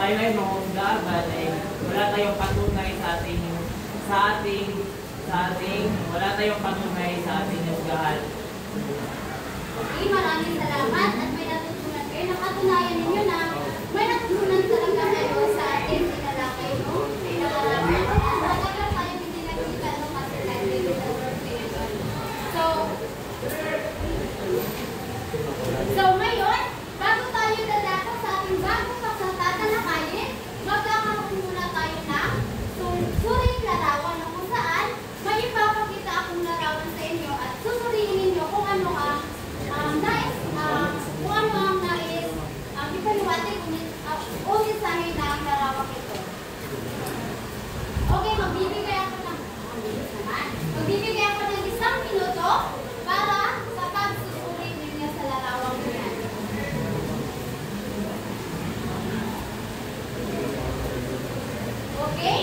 tayo ay mahusga agad ay wala tayong patunay wala tayong patunay sa ating husgahan. Okay, maraming salamat at may natutunan kayo. Nakatunayan ninyo na may natutunan talaga kayo sa ating tinalakay, no? May nakalaman. Matagal tayo hindi nagkita, no? Kasi tayo So, ngayon, bago tayo dadako sa ating bagong pagsatalakayin, magkakaroon muna tayo ng suring larawan na kung saan may ipapakita akong larawan sa inyo at susuriin ninyo kung ano ang nais ipaliwanag o mensahe na ang larawan ito. Okay, magbibigay ako ng isang minuto para sa pagsusuri ninyo sa larawan niyan. Okay?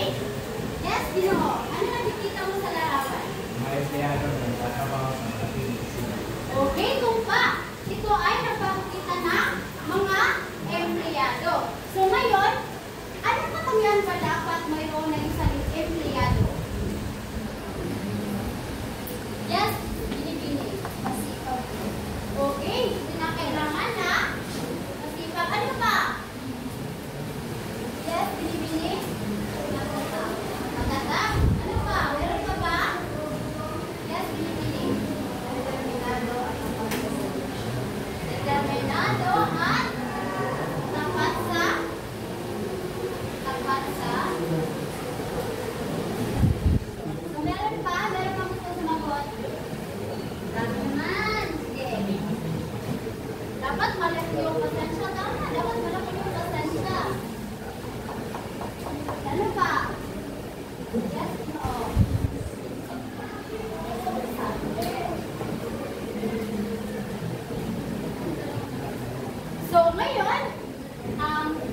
Yes, Dino. Ano nakikita mo sa larawan? Okay, tumpa. Ito ay nagpapakita ng mga empleyado. So ngayon, anong katangian ba dapat mayroon na isang empleyado? Yes, binibini. Masipag. Okay, hindi na kailangan na masipag. Ano pa? Yes, binibini. Maganda. Ano pa? Meron pa ba? Yes, binibini. Determinado at tapat sa so meron pa gusto sumagot. Naman. Sige. Dapat malaki yung pasensya. Tama. Dapat malaki yung pasensya. Ano pa? Yes, no. So, ngayon,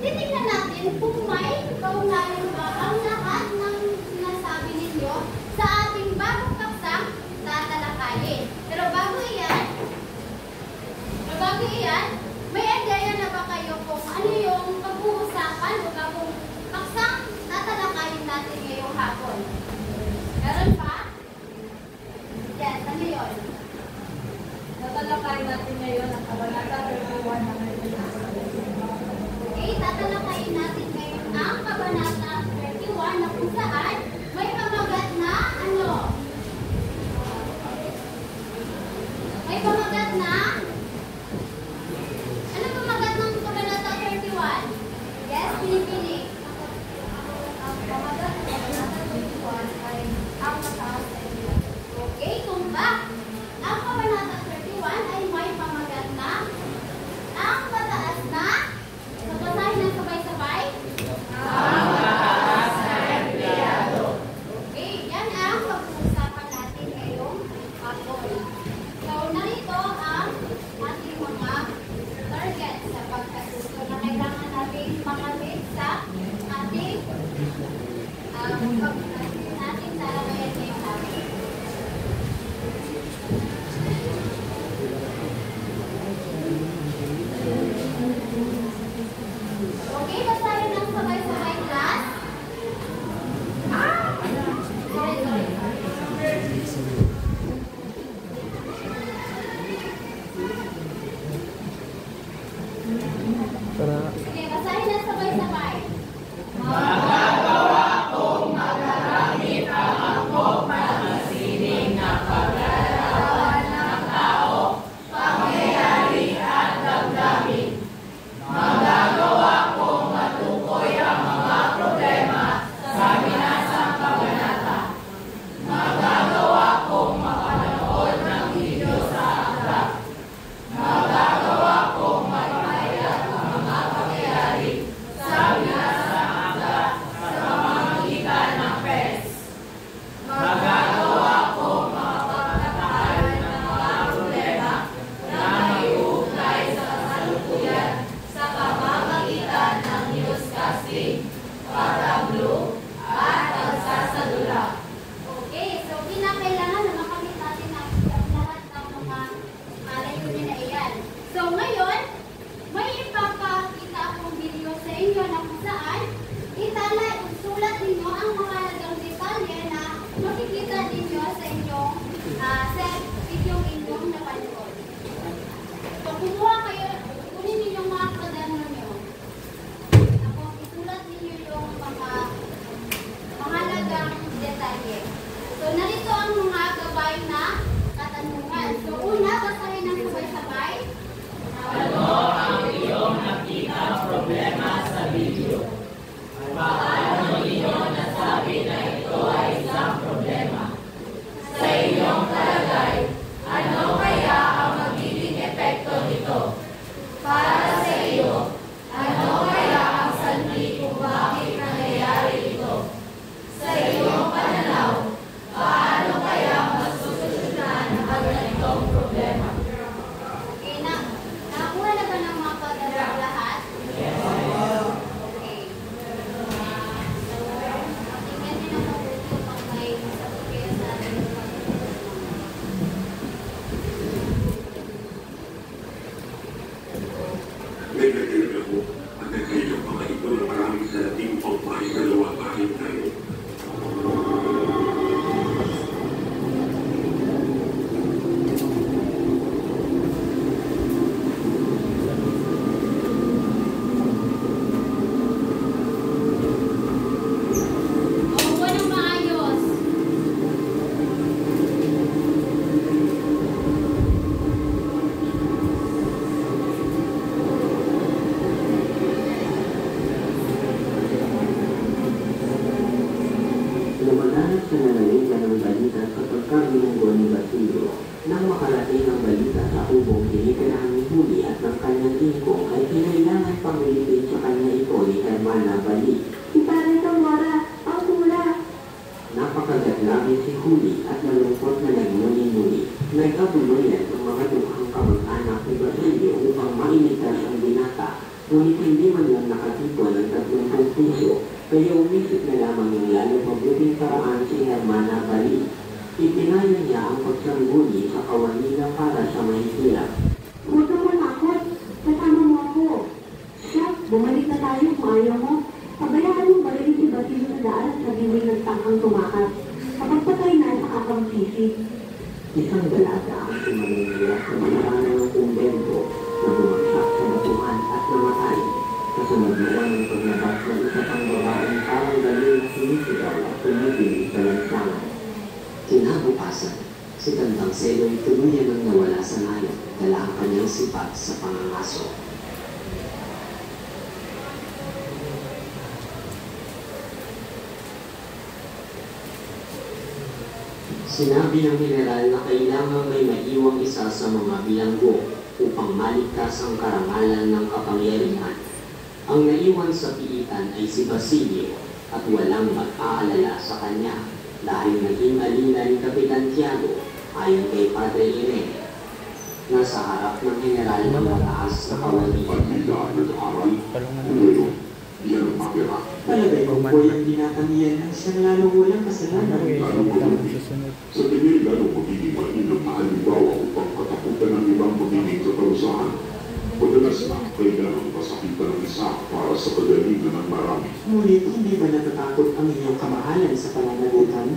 titingnan natin kung may kaugnayan ba ang lahat ng sinasabi ninyo sa ating bagong paksang tatalakayin. Pero bago iyan, may idea na ba kayo kung ano yung pag-uusapan o bagong paksang tatalakayin natin ngayong hapon? Meron pa? Yes, ano yun? Tatalakayin natin ngayon ang Kabanata 31 ng Okay, tatalakayin natin ngayon ang Kabanata 31 na kung saan may pamagat na ano? May pamagat na? Ano pamagat ng Kabanata 31? Yes, pinipili. Ang pamagat ng Kabanata 31 ay ang sa inyong yung inyong napanood. So, kumuha kayo, kunin ninyo yung mga kwaderno nyo. Tapos, isulat ninyo yung mga mahalagang detalye. So, narito ang mga gabay na katanungan. So, una, basahin ng sabay-sabay. Ano ang iyong nakita problema sa video? Paano ninyo nasabi na ito ay isang problema? Sa inyong palagay, ano kaya ang magiging epekto nito? Para sa iyo, ano kaya ang sanhi kung bakit nangyayari ito? Sa iyong pananaw, paano kaya masusunod ang ganitong problema? Okay, nakakuha na ba ng mga kwaderno lahat? Yes. Okay. Tingnan niyo na mabuti pag may sagot kayo sa ating Nagkakaroon ako at nagkailang mga ito na maraming sa ating pangpahay sa luwapahin tayo. Makuha ng maayos. Lumaganap sa nalalitan ng balita sa pagkabilunggo ni Basilio nang makarating ang balita sa ubong tinitirahan ni Huli at ng kanyang ingkong ay kinailangan pang ilipin sa kanya ito ni Hermana Bali. Ipare ka, Mara! Ang hula! Napakagatlamin si Huli at nalungkot na nagmuli-muli. Nagkabuluyan ang mga dukhang kamag-anak ni Basilio upang mainitas ang binata, ngunit hindi man lang nakatipon ng 30 piso. Kaya umisip na lamang yung lalo mabuting paraan si Hermana Bali. Ipinaya niya ang pagsangguni sa kawanila para sa mahihirap. Huwag kang matakot. Kasama mo ako. Siya, bumalik na tayo kung ayaw mo. Pabayaan mong balikin si Basilio sa daan at sabihin ng tangkang tumakas. Kapag patay na, saka kang sisi. Isang dalaga ang sumaniniya sa malarangan ng kumbento na bumagsak sa batuhan at namatay. Kasunod naman ang paglabas ng isa pang babaeng parang galing na sinisigaw at tumitig sa lansangan. Kinabukasan, si Tandang Selo'y tuluyan ng nawala sa ngayon dala ang kanyang sipat sa pangangaso. Sinabi ng general na kailangan may maiwang isa sa mga bilanggo upang maligtas ang karangalan ng kapangyarihan. Ang naiwan sa piitan ay si Basilio at walang mag-aalala sa kanya dahil naging alila ni Kapitan Tiago ayon kay Padre Irene. Nasa harap ng general ng mataas na kawalian. Pagkila ng aral, ngayon, yan ang mapira. Palagay ko po yung dinatamiyan ng siyang lalong walang kasalanan. Sa tingin lalong magiging mainam na halimbawa upang katakutan ng ibang magiging katalusahan. Madalas na kailangan pasakitan ng isa para sa kagalingan ng marami. Ngunit hindi ba natatakot ang inyong kamahalan sa pananagutan?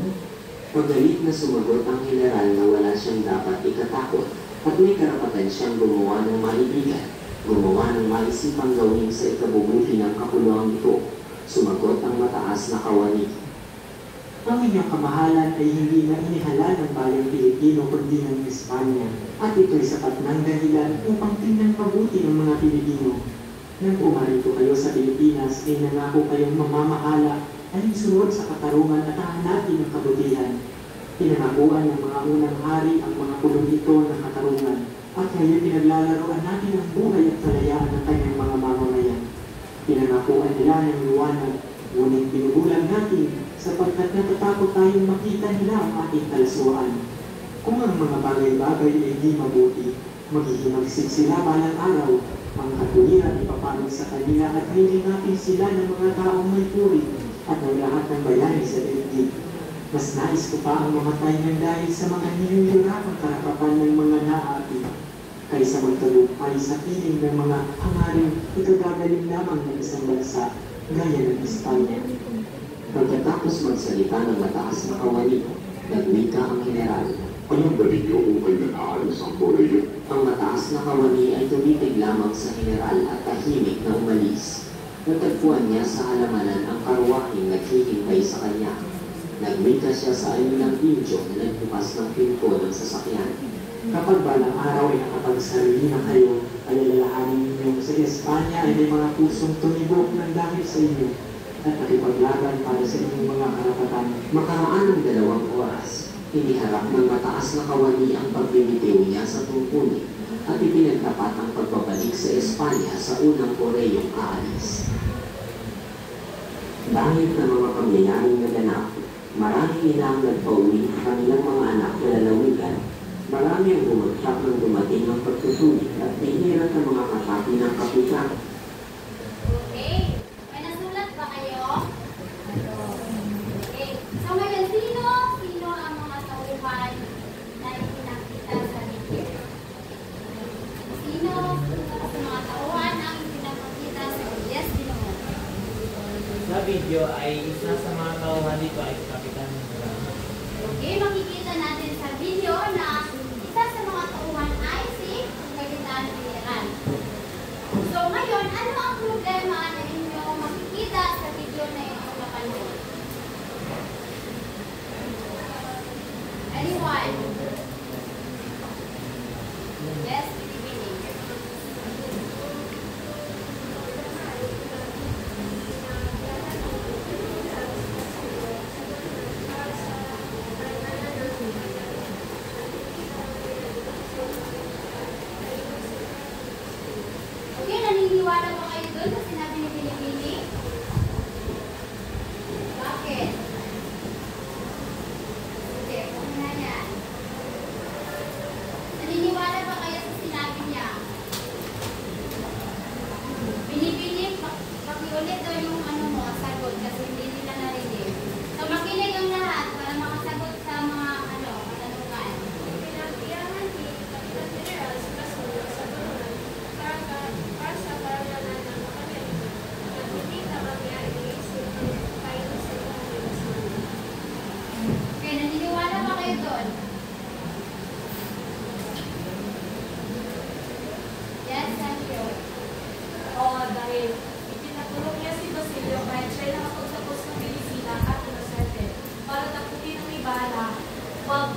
Pagalit na sumagot ang general na wala siyang dapat ikatakot at may karapatan siyang gumawa ng maibigan, gumawa ng maisipang gawin sa ikabubuti ng kapuluang ito. Sumagot ang mataas na kawani. Ang inyong kamahalan ay hindi na inihalal ng bayang Pilipino kundi ng Espanya at ito'y sapat ng dahilan upang tingnan mabuti ng mga Pilipino. Nang pumarito kayo sa Pilipinas ay nangako kayong mamamahala ay sunod sa katarungan at hahanapin ng kabutihan. Pinangakuan ng mga unang hari ang mga pulong ito ng katarungan at ngayon pinaglalaroan natin ang buhay at kalayaan ng kanyang mga mamamayan. Pinangakuan nila ng liwanag, ngunit pinugulan natin sapagkat natatakot tayong makita nila ang ating kalaswaan. Kung ang mga bagay-bagay ay di mabuti, maghihimagsik sila balang araw, ang katuwiran ipapanog sa kanila at hihinapin sila ng mga taong may puri at ng lahat ng bayani sa daigdig. Mas nais ko pa ang mamatay ng dahil sa mga niyuyurapang karapatan ng mga naati, kaysa magtagumpay sa piling ng mga hangaring ikagagaling lamang ng isang bansa, gaya ng Espanya. Pagkatapos magsalita ng mataas na kawani, Nagwika ang general. Alam ba ninyo kung kailan aalis ang Korea? Ang mataas na kawani ay tumitig lamang sa general at tahimik na umalis. Natagpuan niya sa halamanan ang karwaheng naghihintay sa kanya. Nagwika siya sa anyo ng Indyo na nagbukas ng pinto ng sasakyan. Kapag balang araw ay nakapagsarili na kayo, ay alalahanin ninyo sa Espanya ay may mga pusong tumibok ng dahil sa inyo at nakipaglaban para sa inyong mga karapatan. Makaraan ng 2 oras, iniharap ng mataas na kawani ang pagbibitiw niya sa tungkulin at ipinagtapat ang pagbabalik sa Espanya sa unang Koreyong aalis. Dahil na mga pangyayaring naganap, maraming ina ang nagpauwi ang kanilang mga anak na lalawigan. Marami ang bumagsak nang dumating ang pagsusulit at tinira sa mga kasapi ng kapitan. Okay. May nasulat ba kayo? Okay. So ngayon, sino ang mga tauhan na ipinakita sa video? Sino sa mga tauhan ang ipinakita sa video? Yes, sino? Sa video ay isa sa mga tauhan dito ay si Kapitan General. Okay, makikita natin sa video na isa sa mga tauhan ay si Kapitan General. So ngayon, ano ang problema na inyo makikita sa video na ito napanood? Anyone? Yes, Pilipini. Okay, naniniwala ba kayo doon sa sinabi ni Pilipini? Bakit? Sige, kung na yan. Naniniwala ba kayo sa sinabi niya? Pilipini, pakiulit daw yung sagot kasi hindi nila narinig. So, makinig ang lahat para makasagot sa mga katanungan. Pinagbiyahan ni Kapitan General sa kasulong sa turunan para sa karananan ng Amerika at hindi na mangyari iisip ang kayo sa mga Okay, naniniwala ba kayo doon? Yes, Sergio. Oo, dahil ipinatulong niya si Basilio kahit siya'y nakapagtapos ng medisina at inosente para taputin ang ibala pag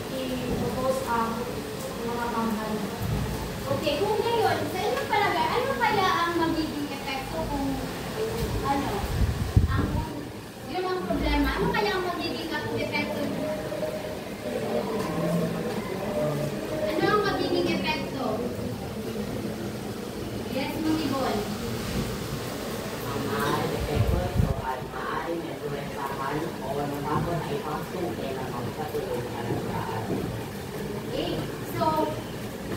i-propose ang mga kamahal. Okay, kung ngayon, sa inyong palagay, ano kaya ang magiging epekto kung yun ang problema, ano kaya ang magiging epekto? Ano ang magiging epekto? Yes, Mungibon. Ang maaaring epekto ito ay maaaring influensahan o natapon ay pangsuke ng magpatuloy na nagraan. Okay, so,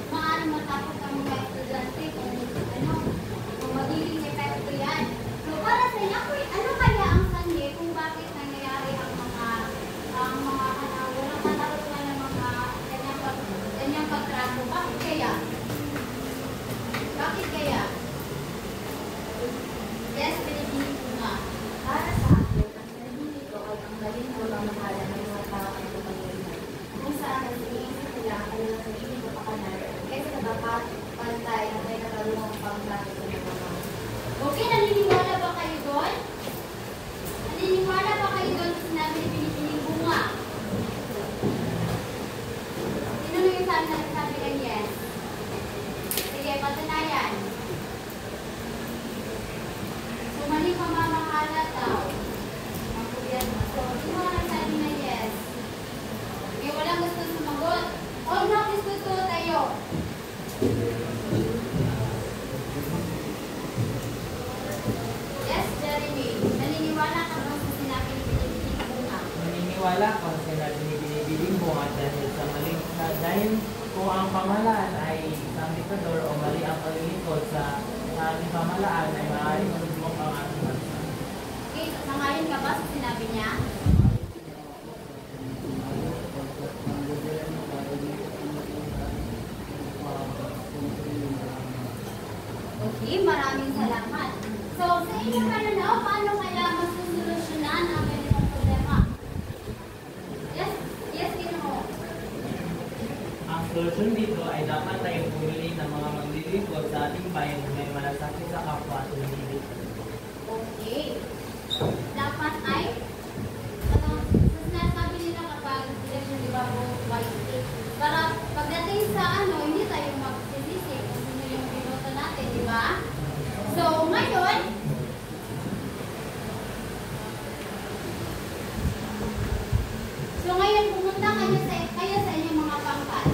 maaaring matapos ang mga estudyante kung magiging epekto yan. So, para sa inyo, ano kaya ang sanhi kung bakit nangyayari ang mga walang katarunan ng mga ganyang pagtrato? Bakit kaya? Bakit kaya? Yes, Pilipini po nga. Para sa akin, ang sanhin nito ay ang galing o mamahalan ng mga tao ay pamilya. Kung saan ang iniisip nila ang kanilang sariling kapakanan kaysa dapat pantay na may katarungang pagtrato sa mga tao. Okay, naniniwala ba kayo doon? Naniniwala ba kayo doon sa sinabi ni Pilipini Bunga? Sino na yung sabi ng yes? Sige, patunayan. Sumali pamamahala daw. Ang gobyerno. So, sino ang nagsabi na yes? Okay, walang gusto sumagot. All not is gusto tayo. Yes, Jeremy. Naniniwala ka ba sa sinabi ni Pilipini Bunga? Naniniwala ko sa sinabi ni Binibining Bunga dahil kung ang pamahalaan ay isang diktador o mali ang paglilingkod sa ating pamahalaan ay maaaring malubog ang ating bansa. Okay, sangayon ka ba sa sinabi niya? Okay, maraming salamat. So, sa inyong pananaw, paano kaya masusolusyonan ang ganitong problema? solusyon dito ay dapat tayong pumili ng mga maglilingkod sa ating bayan na may malasakit sa kapwa at humili. Okay. Dapat ay, sinasabi nila kapag election, di ba, white para pagdating sa hindi tayo magsisisi kung sino yung binoto natin, di ba? So, ngayon, pumunta kayo sa inyong mga pangkat.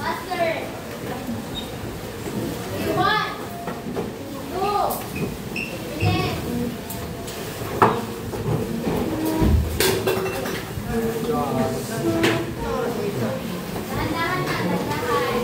Master, 1, 2, yes. Dahan-dahan na, dahan-dahan.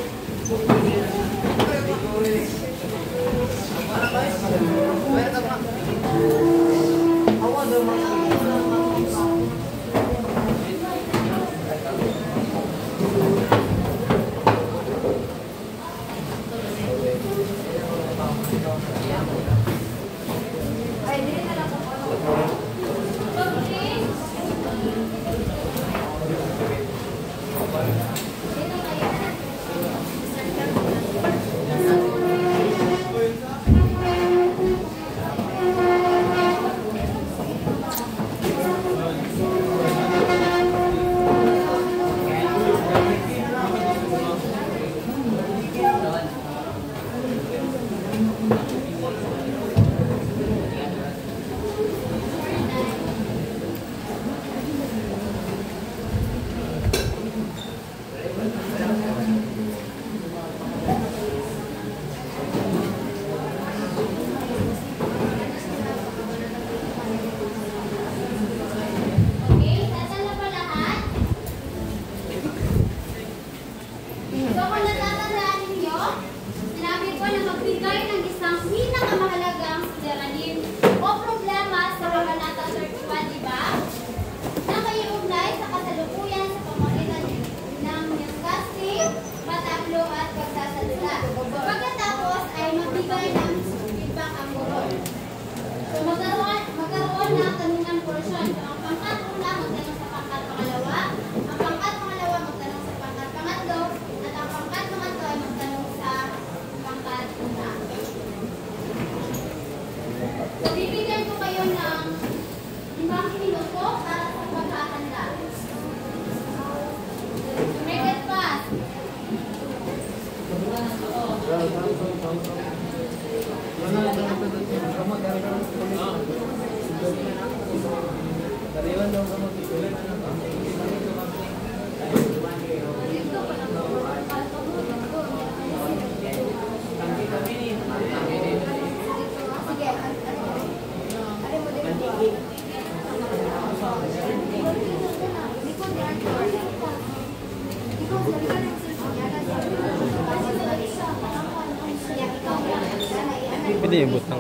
Pwede yung butang.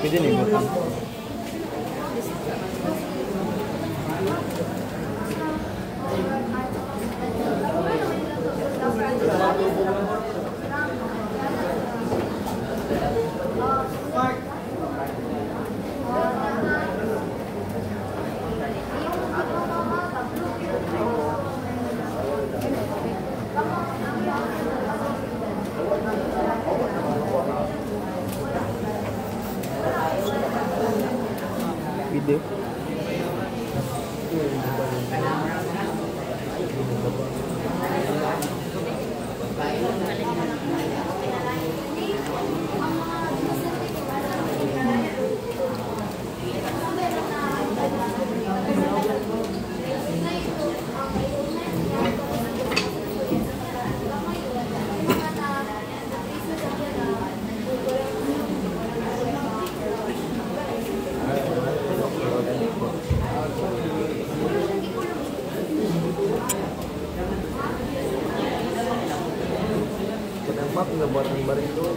Pwede na yung butang. Video. Kenapa nggak buat lembar itu?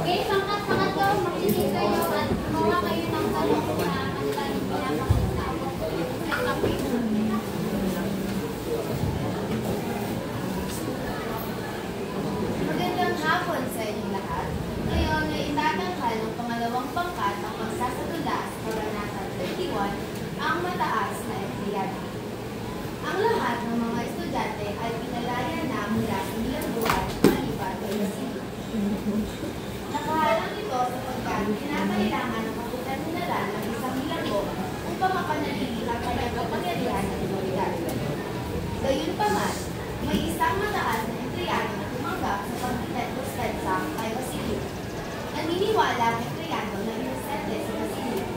Okay, pangkat-pangkat ko, makinig kayo at gumawa kayo ng tanong na ang pinapakita. Nakahalang ito sapagkat kinakailangan ng kapitan general ng isang milagro upang mapanatili ang kanyang kapangyarihan at otoridad. Gayunpaman, may isang mataas na empleyado na tumanggap sa pagdidespensa kay Basilio. Naniniwala ang empleyado na inosente si Basilio.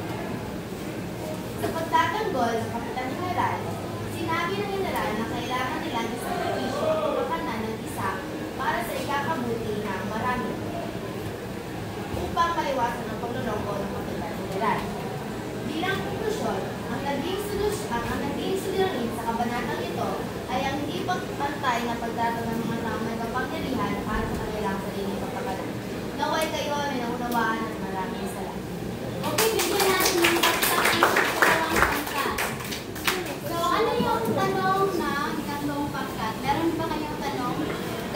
Sa pagtatanggol ng kapitan general, sinabi ng general na kailangan nilang isakripisyo ang pagkanan ng isa para sa ikakabuti ng marami upang maiwasan ang pagluloko ng kapitan general. Bilang konklusyon, ang naging suliranin sa kabanatang ito ay ang hindi pagpantay na pagdato ng mga tao may kapangyarihan para sa kanilang sariling kapakanan. Naway kayo ay naunawaan at maraming salamat. Okay, bigyan natin ng pagkakisip sa dalawang pangkat. So, ano yung tanong na ikatlong pangkat? Meron ba kayong tanong?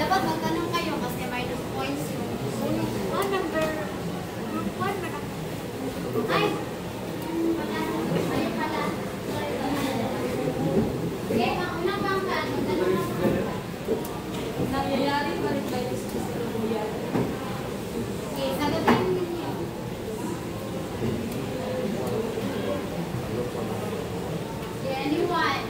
Dapat magtanong kayo kasi may 2 points yung number 1 na ay! Ayun pala. Okay, ang unang pangkat. Magtanong na pangkat. Nangyayari pa rin ba yung sisilubuyan? Okay, sagutin ninyo. Okay, anyone?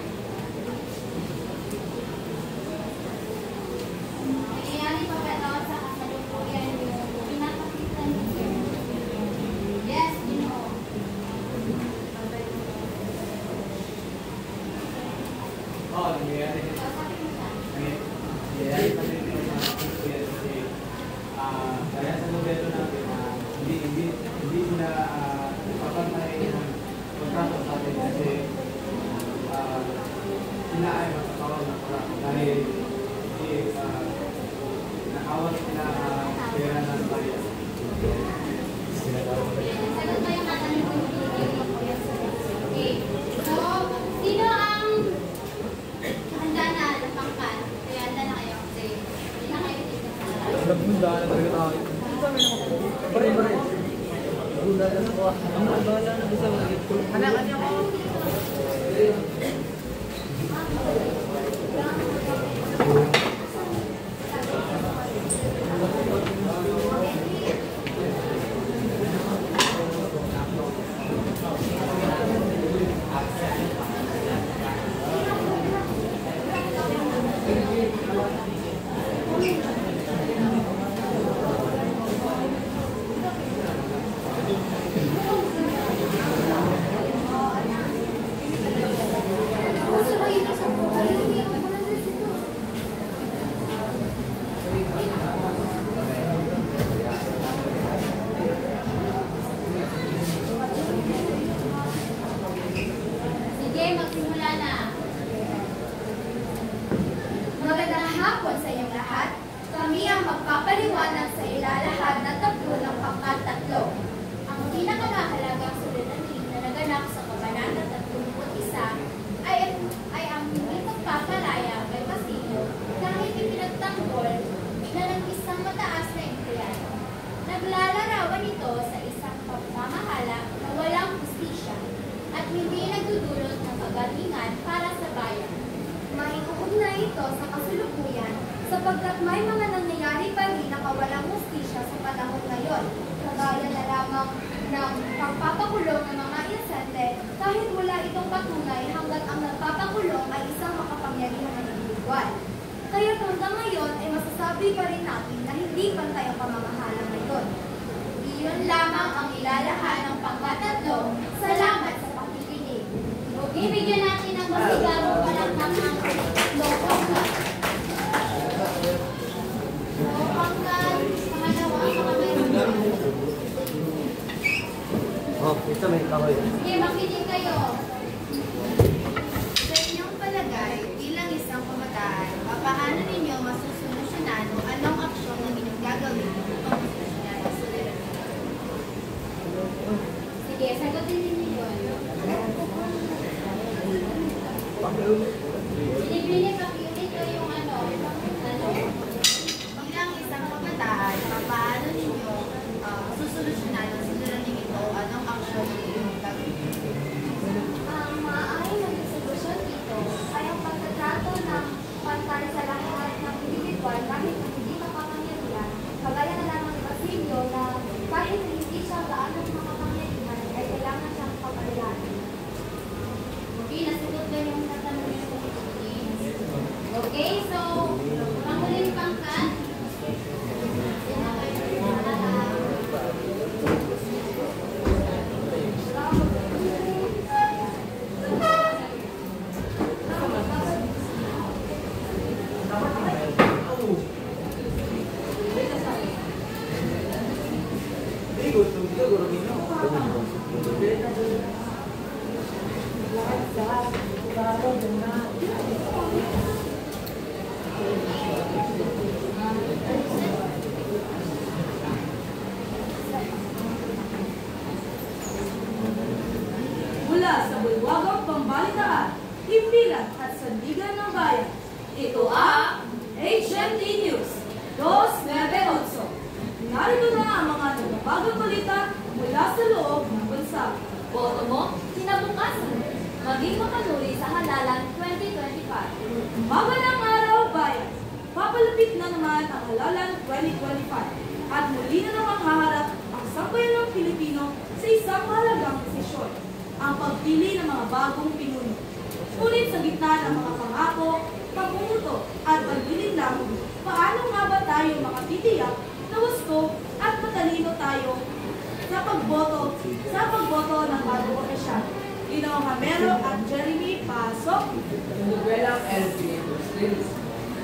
Nangyayari pa ba ito sa kasalukuyan yung pinapakita ninyo? Yes, no. Oo, nangyayari. So, sabi mo siya. Nangyayari pa rin yung mga kasalukuyan kasi kaya sa gobyerno natin hindi sila papantay ng kontrato sa atin kasi sila ay matatawag ng kontrato dahil nakawal sila pera ng bayan. Sagot ba yung tatanong ko ninyo? Okay. So, sino ang handa na ng pangkat? Kaya handa na kayo kasi hindi na kayo dito sa Nagbunda na talaga tayo. Pare-pare. Bunda na ako. Ang nagbahala na sa mga ito. Hanakan niyo ako. Sige, magsimula na. Magandang hapon sa inyong lahat. Kami ang magpapaliwanag sa ilalahad na tablo ng pangkat 3. Ang pinakamahalagang suliranin na naganap sa Kabanata 31 ay ang hindi pagpapalaya kay Basilio kahit ipinagtanggol na ng isang mataas na empleyado. Naglalarawan ito sa isang pamamahala na walang hustisya at hindi nagdudulot ng kagalingan para sa bayan. Maiuugnay ito sa kasalukuyan sapagkat may mga nangyayari pa rin na kawalang hustisya sa panahon ngayon, kagaya na lamang ng pagpapakulong ng mga inosente kahit wala itong patunay hanggat ang nagpapakulong ay isang makapangyarihan na individual. Kaya hanggang ngayon ay masasabi pa rin natin na hindi pantay ang pamamahala ngayon. Iyon lamang ang ilalahan ng pangkat 3. Salamat sa pakikinig. Okay, bigyan natin ng masigarong palakpak ang pangkat. Pangkat, pangalawa, mga mayroon. Oh, ito may kahoy. Sige, makinig kayo. Sa inyong palagay, bilang isang pamataan, paano ninyo masusolusyonan o anong aksyon na inyong gagawin upang masolusyonan ang suliranin? Sige, sagutin ninyo yun. Binibili, pakiulit ko yung ano. Bilang isang pamataan, paano ninyo masusolusyonan ang suliranin ito o anong aksyon na inyong gagawin? Ang maaaring maging solusyon dito ay ang pagtatrato ng pantay sa lahat ng individual kahit na hindi makapangyarihan, kagaya na lamang ni Okay, so, panghuling pangkat. Yan na kayo. Mula sa bulwagang pambalitaan, himpilan at sandigan ng bayan, ito ang HMT News 298. Narito na ang mga nagbabagang balita mula sa loob ng bansa. Boto mo, kinabukasan. Maging mapanuri sa halalan 2025. Mawalang araw bayan, papalapit na naman ang halalan 2025 at muli na namang haharap ang sambayan ng Pilipino sa isang mahalagang desisyon, ang pagpili ng mga bagong pinuno. Ngunit sa gitna ng mga pangako, pagmuto at pagbilinlang, paano nga ba tayo makatitiyak na gusto at matalino tayo sa pagboto ng bagong opisyal? Ginoong Hamero at Jeremy Pasok. Nagwelang LP Muslims,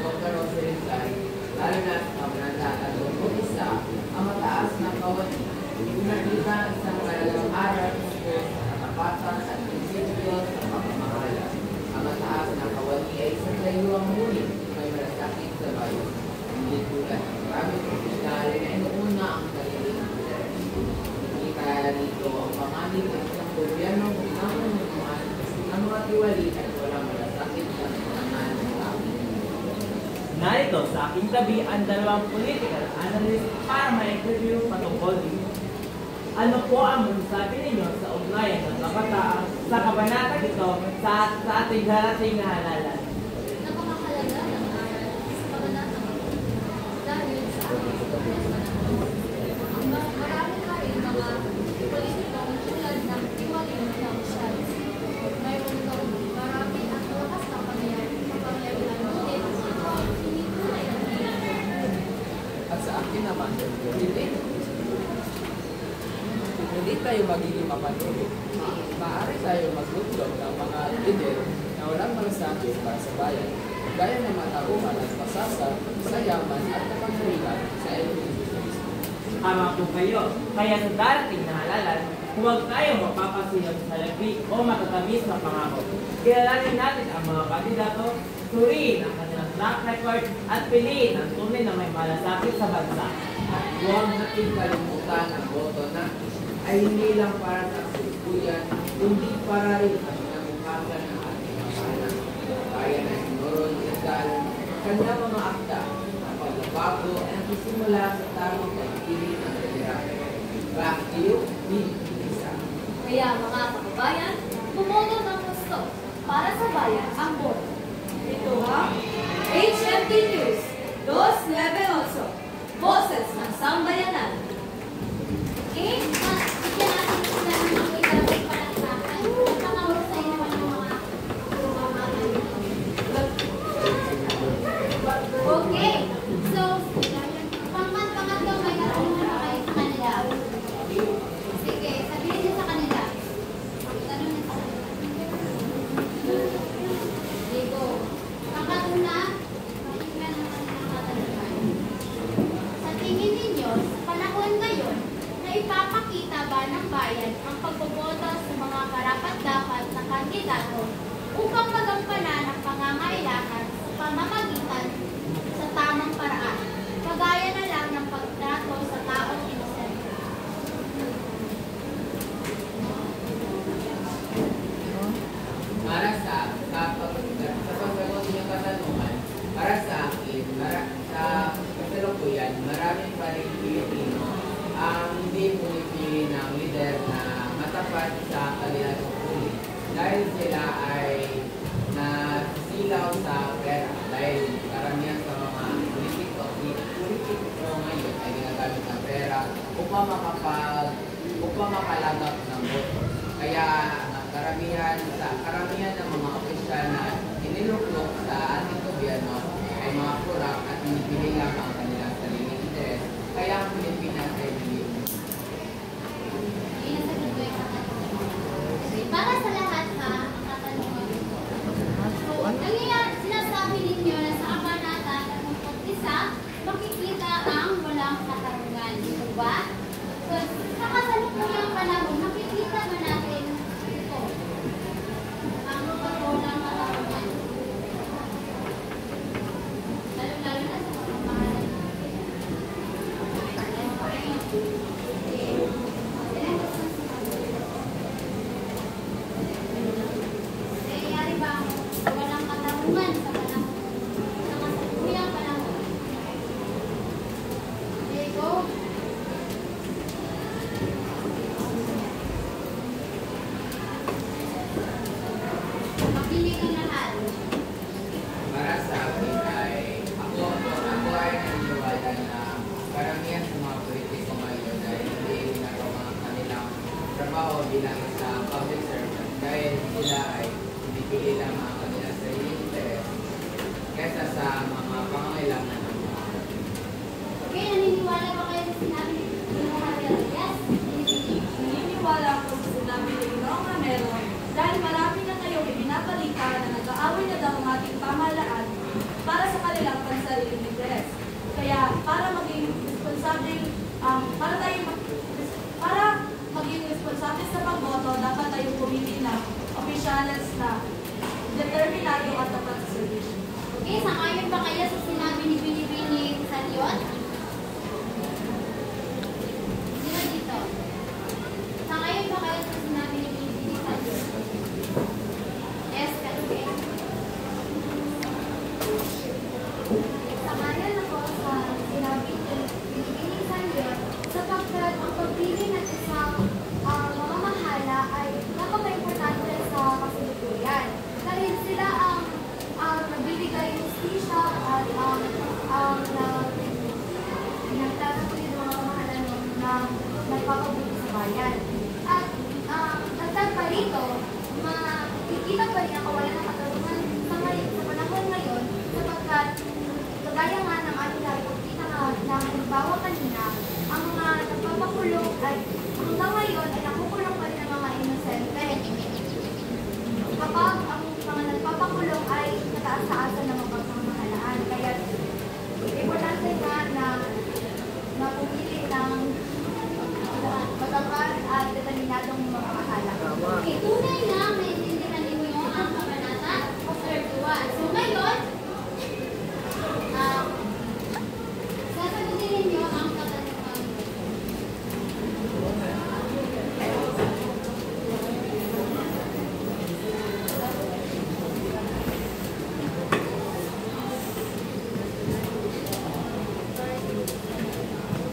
Dr. Rosalie Sai, lalo na sa kabanata 21, ang mataas na kawani. Pinakita isang kalalang aral tungkol sa katapatan at prinsipyo sa pamamahala. Ang mataas na kawani ay isang layuang ngunit may malasakit sa bayan. Hindi tulad ng maraming profesional na inuuna ang kanilang lidership. Hindi kaya rito ang pangalit ng isang gobyerno kung naman ang mga tiwali at walang malasakit sa pangalan ng tao. Narito sa aking tabi ang dalawang political analyst para ma-interview patungkol dito. Ano po ang masasabi ninyo sa ugnayan ng kabataan sa kabanata ito sa ating darating na halalan? Napakahalaga ng aral sa kabanata dahil sa ating marami pa rin mga politikong tulad ng Tiwalin ng Charles. Mayroon itong marami at malakas na pangyayarihan ngunit ito ay tinitunay ng hirap. At sa akin naman, hindi tayo magiging mapanuri. Maaari tayo magluklog ng mga lider na walang malasakit para sa bayan, gaya ng matauhan at pasasa sa yaman at kapangyarihan sa ekonomismo. Tama po kayo. Kaya sa darating na halalan, huwag tayo mapapasilog sa labi o matatamis na pangako. Kilalanin natin ang mga kandidato, suriin ang kanilang track record at piliin ang tunay na may malasakit sa bansa. At huwag natin kalimutan ang boto na ay hindi lang para sa kasalukuyan, kundi para rin sa kinabukasan ng ating makanan. Kaya na Noron Rizal, kanyang mga akta na pagbabago ay nagsisimula sa tamang pagpili ng liderato. Back to you, Lisa. Kaya mga kababayan, bumoto ng gusto para sa bayan ang boto. Ito ang HMT News 298. Boses ng Sambayanan. Okay? Bigyan natin sila ng makita ng palakpakan. Napakahusay naman ng mga Okay. So, pangatlo may katanungan na kayo sa kanila. Sige, sabihin niyo sa kanila. Tanong niyo sa kanila. Digo. Pangatlo na, pakinggan naman ng katanungan. Sa tingin ninyo, sa panahon ngayon, na ipapakita ba ng bayan ang pagboboto sa mga karapat-dapat na kandidato upang magampanan ang pangangailangan sa pamamagitan sa tamang paraan, kagaya na lang ng pagtrato sa taong inosente. Para sa pagsagot niyong katanungan, para sa akin, sa kasalukuyan, marami pa rin Pilipino ang hindi pumipili ng lider na matapat sa kanilang tungkulin dahil sila ay nasilaw sa pera dahil karamihan sa mga politiko ngayon ay ginagamit ng pera upang makalagap ng boto. Kaya karamihan ng mga opisyal na iniluklok sa ating gobyerno mga kurap at pinipili lang ang kanilang sariling interes, kaya ang Pilipinas ay hindi. Inasagot ko yung katanungan. Okay, para sa lahat ha, ang katanungan ko. So, sinasabi ninyo na sa Kabanata 31, makikita ang walang katarungan. Dito ba? So, sa kasalukuyang panahon, makikita ba natin ito? Ang walang katarungan. Lalo-lalo na sa mga mahalan natin. Nangyayari ba ang walang katarungan sa panahon? Sa kasalukuyang panahon? Okay, go. Makinig ang lahat. Para sa akin ay, ako ay naniniwala na karamihan sa mga politiko ngayon ay hindi ginagawa ang kanilang trabaho bilang isang public servant dahil sila ay pinipili lang ang kanilang sariling interes kaysa sa mga pangangailangan ng mga. Okay, naniniwala ba kayo sa sinabi ni Maria? Yes? Naniniwala ako sa sinabi ni Ginoong Romero dahil marami na kayong ibinabalita na nag-aaway na daw ang ating pamahalaan para sa kanilang pansariling interes. Kaya para maging responsable, para maging responsable sa pagboto, dapat tayong pumili ng opisyalis na determinado at tapat sa servisyo. Okay, sangayon ba kayo sa sinabi ni Binibini Saliot? Sino dito? Sangayon ba kayo sa sinabi ni Binibini Saliot? Yes, okay. Sangayon ako sa sinabi ni Binibini Saliot sapagkat ang pagpili ng isang mamamahala ay napaka-importante sa kasalukuyan. Dahil sila ang nagbibigay justisya at nagtatapunin ng mga mamamahala na nagpapabuti sa bayan. At dagdag pa rito, makikita pa rin ang kawalan ng katarungan sa panahon ngayon sapagkat kagaya nga ng ating narikita na halimbawa kanina, ang mga nagpapakulong ay hanggang ngayon ay nakukulong pa rin ang mga inosente. Kapag ang mga nagpapakulong ay nataas-taasan ng mga pagmamahalaan. Kaya importante nga na pumili ng matapad at determinadong mamamahala. Okay, tunay na naiintindihan ninyo ang Kabanata 31. So ngayon, sasagutin ninyo ang katanungan.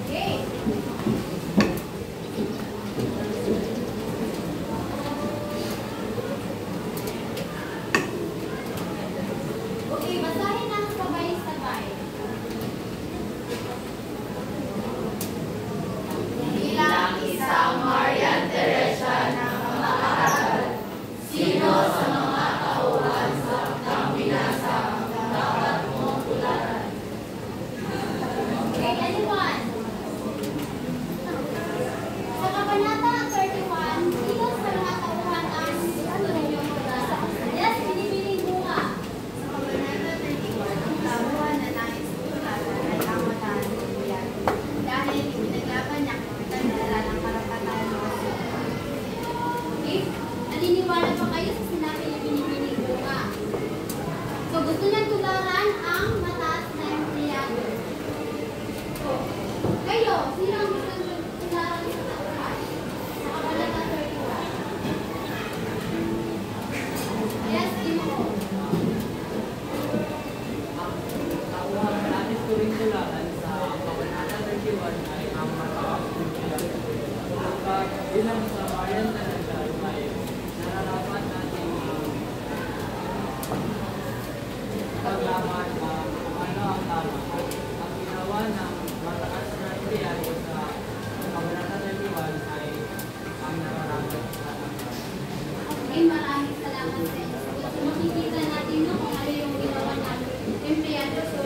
Okay. Okay, basahin ang sabay-sabay. Bilang isang Marian Teresa na mag-aaral, sino sa mga tauhan sa aktang binasa ang dapat mong tularan? Okay, anyone? Sa Kabanata 31, sino sa mga tauhan ang inyong magbasa? Yes, binibining bunga. Sa Kabanata 31, ang tauhan na nais tularan ay ang matahan dahil ipinaglaban niya ang pagkakalalan ng karapatan ng Okay? Naniniwala pa kayo sa sinabi ni binibining bunga? So, gusto niyang tularan ang mataas na empleyado. So, kayo, sino ang gusto niyong tularan sa tauhan? Sa Kabanata 31. Yes, Timo. Ang tauhan natin tuwing tularan sa Kabanata 31 ay ang mataas na empleyado. Kapag bilang sa bayan talaga ay nararapat natin paglaban ano ang tama. Ang ginawa ng mataas na empleyado sa Kabanata 31 ay ang nararapat sa atin. Okay, maraming salamat sa inyo. So, makikita natin no, kung ano yung ginawa ng empleyado. So,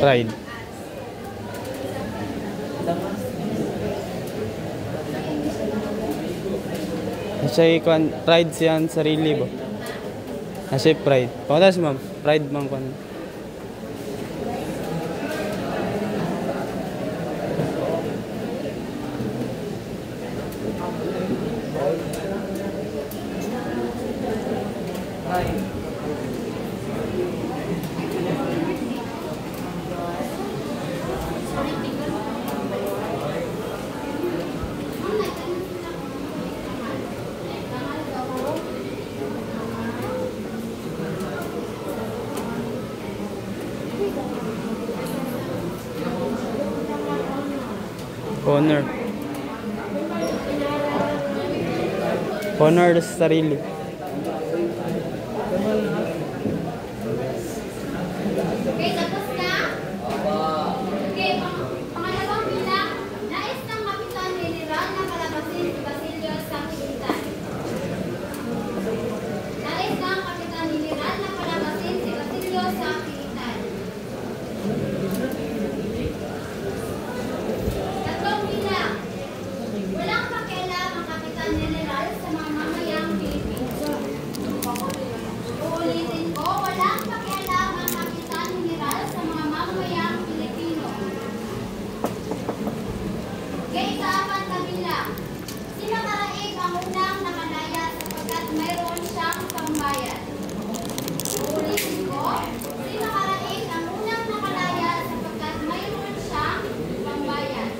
Pride. Kasi pride siyan sarili ba? Kasi pride. Pangalas ma'am, pride man kan. Honor. Honor sa sarili. Okay, tapos na? Okay, pangalawang bilang, nais ng Kapitan General na palabasin si Basilio sa Kapitan. Nais ng Kapitan General na palabasin si Basilio sa Kapitan. Tatlong bilang, walang pakialam ang Kapitan General sa mga mamayang Pilipino. Uulitin ko, walang pakialam ang Kapitan General sa mga mamayang Pilipino. Ika-apat na bilang, si Makaraig ang unang nakalaya sapagkat mayroon siyang pambayad. Uulitin ko, si Makaraig ang unang nakalaya sapagkat mayroon siyang pambayad.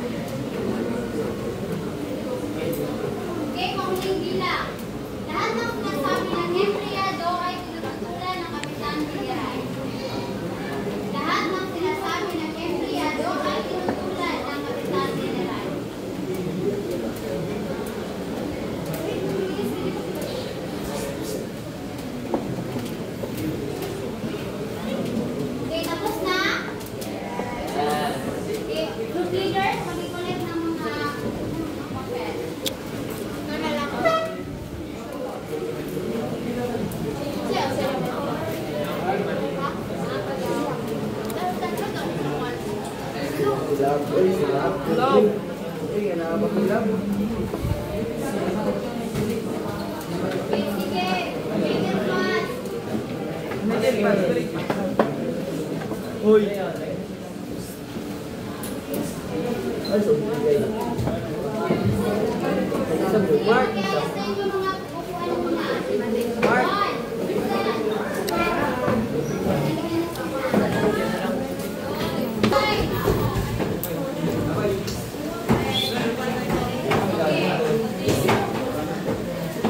Okay, panghuling bilang, lahat ng sinasabi ng empleyado ay tinututulan ng Kapitan General. Lahat ng sinasabi ng empleyado ay tinutulan ng Kapitan General. Okay, tapos na? Okay, group leader, mag-collect ng mga papel. Ito na lang.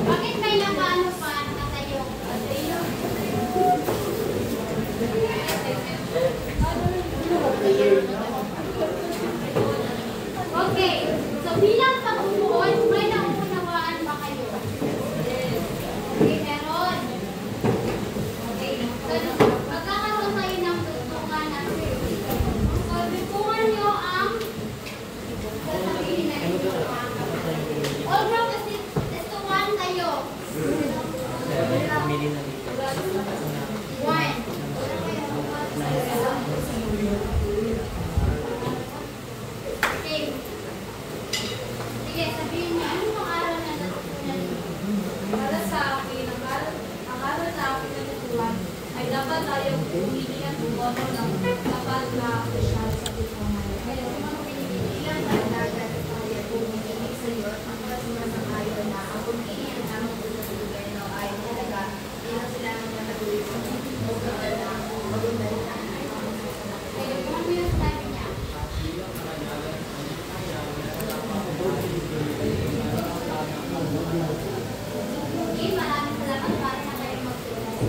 Bakit may nakano pa nakatayo? Okay, so bilang pagbubuon, may nauunawaan ba kayo? Okay, meron. Okay, so magkakaroon tayo ng tutukan at so tutukan nyo ang sasabihin na ito. All group kasi tutukan tayo. One. Okay. Sige, sabihin niyo, ano yung araw na natutunan niyo? Para sa akin, ang aral na aking natutunan ay dapat tayong pumili at bumoto ng kapal na opisyal sa lipunan. Kaya kung mga pinipilihan na dagat tayo pumikinig sa iyo at sumasangayon na ang pumili ng aming Pilipino ay talaga ilang sila ng natuloy sa pagkakal na magundalitan ay Kaya kung ano yung sabi niya? Okay, maraming salamat para sa kayo magsulat.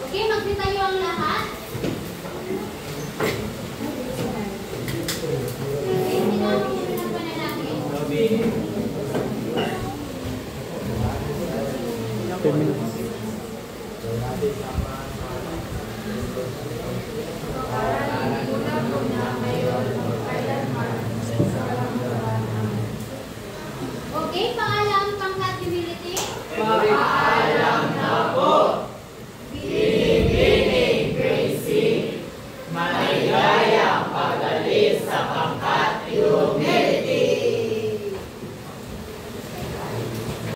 Okay, magsitayo ang lahat. Okay, sino ang unang panalangin? 10 minutes.